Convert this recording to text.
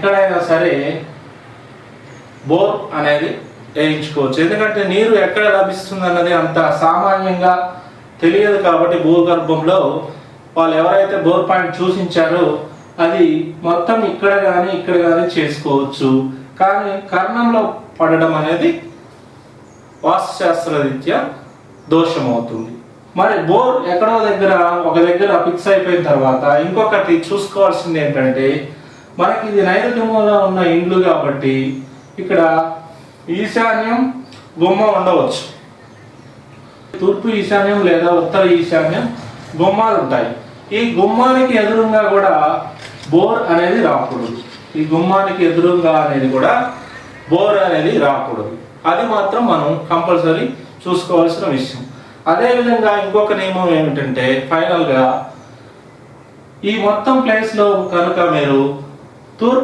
ఎక్కడైనా సరే బోర్ అనేది వేయించుకోవచ్చు. ఎందుకంటే నీరు ఎక్కడ లభిస్తుంది అన్నది అంత సామాన్యంగా తెలియదు కాబట్టి భూగర్భంలో వాళ్ళు ఎవరైతే బోర్ పాయింట్ చూసించారో అది మొత్తం ఇక్కడ కానీ చేసుకోవచ్చు. కానీ కర్ణంలో పడడం అనేది వాస్తుశాస్త్ర రీత్యా దోషం అవుతుంది. మరి బోర్ ఎక్కడో ఒక దగ్గర ఫిక్స్ అయిపోయిన తర్వాత ఇంకొకటి చూసుకోవాల్సింది ఏంటంటే, మనకి ఇది నైరుత్యంలో ఉన్న ఇండ్లు కాబట్టి ఇక్కడ ఈశాన్యం గుమ్మం ఉండవచ్చు. తూర్పు ఈశాన్యం లేదా ఉత్తర ఈశాన్యం గుమ్మాలు ఉంటాయి. ఈ గుమ్మానికి ఎదురుగా కూడా బోర్ అనేది రాకూడదు. ఈ గుమ్మానికి ఎదురుగా అనేది కూడా బోర్ అనేది రాకూడదు. అది మాత్రం మనం కంపల్సరీ చూసుకోవాల్సిన విషయం. అదేవిధంగా ఇంకొక నియమం ఏమిటంటే, ఫైనల్గా ఈ మొత్తం ప్లేస్లో కనుక మీరు తూర్పు